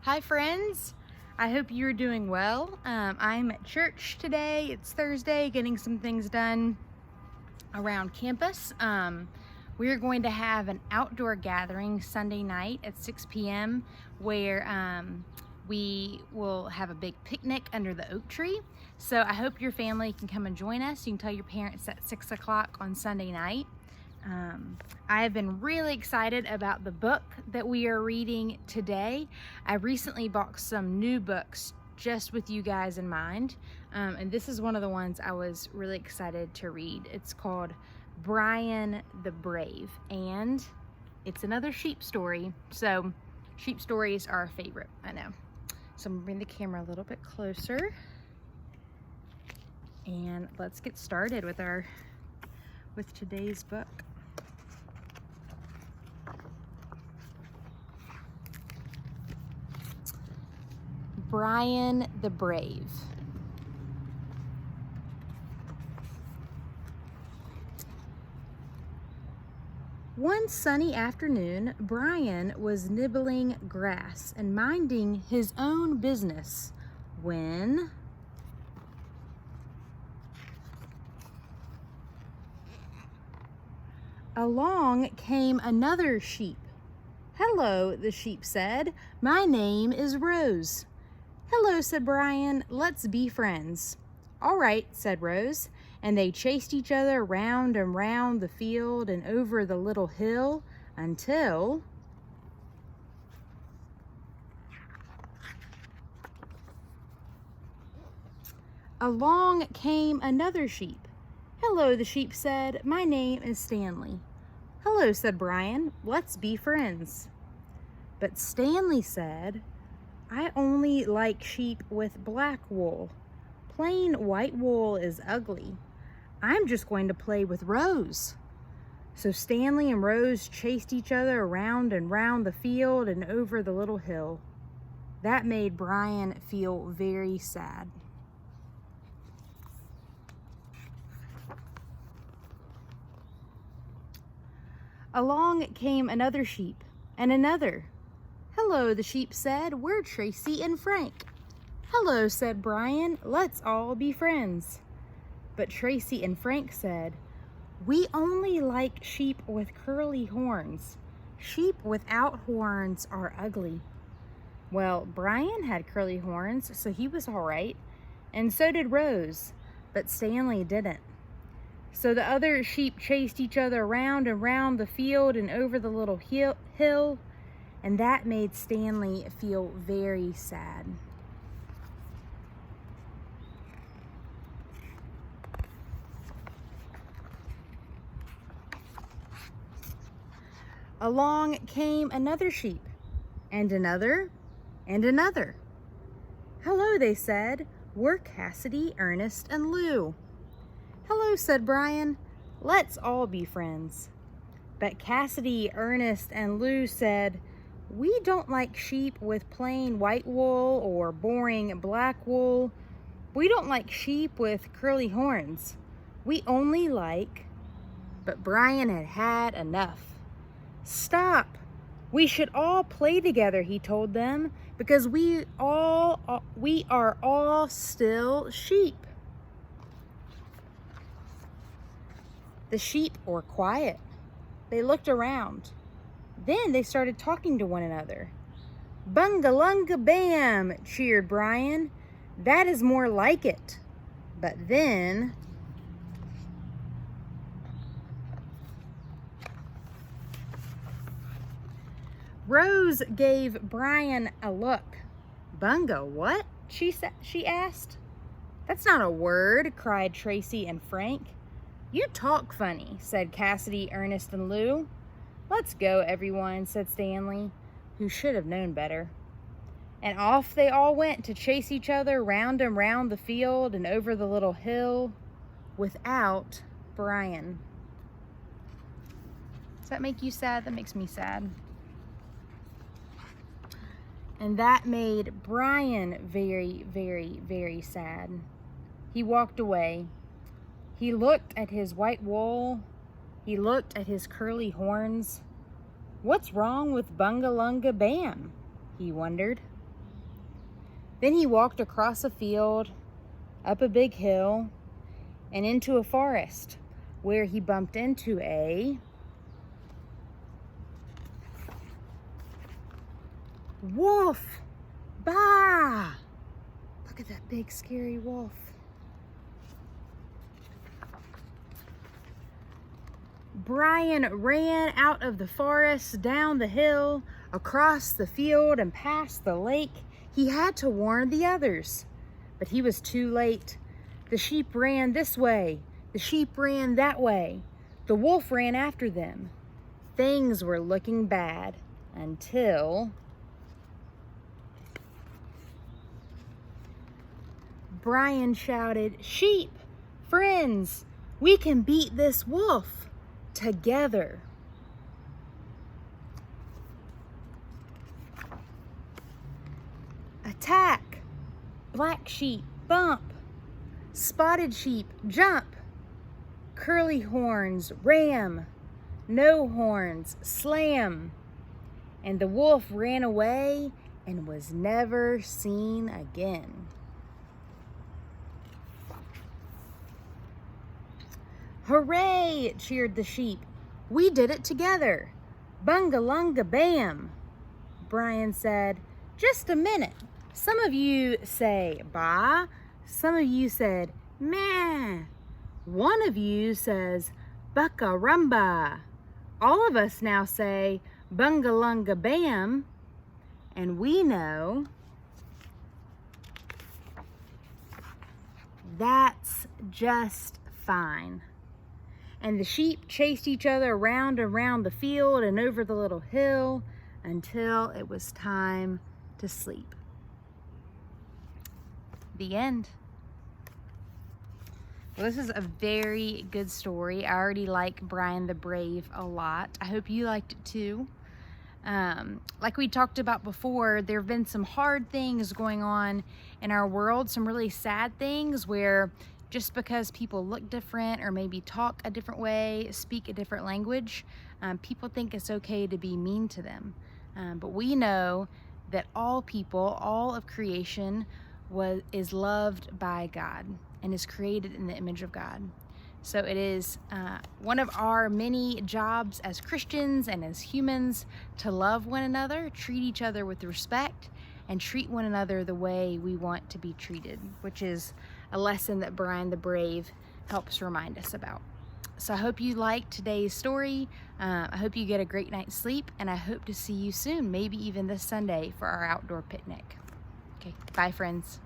Hi friends, I hope you're doing well. I'm at church today. It's Thursday, getting some things done around campus. We're going to have an outdoor gathering Sunday night at 6 p.m. where we will have a big picnic under the oak tree. So I hope your family can come and join us. You can tell your parents at 6 o'clock on Sunday night. I have been really excited about the book that we are reading today. I recently bought some new books just with you guys in mind, and this is one of the ones I was really excited to read. It's called Brian the Brave, and it's another sheep story. So sheep stories are our favorite, I know. So I'm gonna bring the camera a little bit closer, and let's get started with today's book. Brian the Brave. One sunny afternoon, Brian was nibbling grass and minding his own business when along came another sheep. "Hello," the sheep said. "My name is Rose." "Hello," said Brian. "Let's be friends." "All right," said Rose, and they chased each other round and round the field and over the little hill until along came another sheep. "Hello," the sheep said. "My name is Stanley." "Hello," said Brian. "Let's be friends." But Stanley said, "I only like sheep with black wool. Plain white wool is ugly. I'm just going to play with Rose." So Stanley and Rose chased each other around and round the field and over the little hill. That made Brian feel very sad. Along came another sheep and another. "Hello," the sheep said. "We're Tracy and Frank." "Hello," said Brian. "Let's all be friends." But Tracy and Frank said, "We only like sheep with curly horns. Sheep without horns are ugly." Well, Brian had curly horns, so he was all right, and so did Rose, but Stanley didn't. So the other sheep chased each other around and round the field and over the little hill, and that made Stanley feel very sad. Along came another sheep, and another, and another. "Hello," they said. "We're Cassidy, Ernest, and Lou." "Hello," said Brian. "Let's all be friends." But Cassidy, Ernest, and Lou said, "We don't like sheep with plain white wool or boring black wool. We don't like sheep with curly horns. We only like..." But Brian had had enough. "Stop! We should all play together," he told them, "because we are all still sheep." The sheep were quiet. They looked around. Then they started talking to one another. "Bungalunga bam!" cheered Brian. "That is more like it." But then Rose gave Brian a look. "Bunga what?" she asked. "That's not a word," cried Tracy and Frank. "You talk funny," said Cassidy, Ernest, and Lou. "Let's go, everyone," said Stanley, who should have known better. And off they all went to chase each other round and round the field and over the little hill without Brian. Does that make you sad? That makes me sad. And that made Brian very, very, very sad. He walked away. He looked at his white wool. He looked at his curly horns. What's wrong with Bungalunga Bam? He wondered. Then he walked across a field, up a big hill, and into a forest where he bumped into a wolf. Bah! Look at that big scary wolf. Brian ran out of the forest, down the hill, across the field, and past the lake. He had to warn the others, but he was too late. The sheep ran this way. The sheep ran that way. The wolf ran after them. Things were looking bad until Brian shouted, "Sheep, friends, we can beat this wolf together." Attack! Black sheep, bump. Spotted sheep, jump. Curly horns, ram. No horns, slam. And the wolf ran away and was never seen again. "Hooray!" cheered the sheep. "We did it together. Bungalunga bam." Brian said, "Just a minute. Some of you say bah. Some of you said meh. One of you says buckarumba. All of us now say bungalunga bam. And we know that's just fine." And the sheep chased each other around and around the field and over the little hill until it was time to sleep. The end. Well, this is a very good story. I already like Brian the Brave a lot. I hope you liked it too. Like we talked about before, there have been some hard things going on in our world, some really sad things where just because people look different or maybe talk a different way, speak a different language, people think it's okay to be mean to them. But we know that all people, all of creation is loved by God and is created in the image of God. So it is one of our many jobs as Christians and as humans to love one another, treat each other with respect, and treat one another the way we want to be treated, which is a lesson that Brian the Brave helps remind us about. So I hope you liked today's story. I hope you get a great night's sleep, and I hope to see you soon, maybe even this Sunday for our outdoor picnic. Okay, bye friends.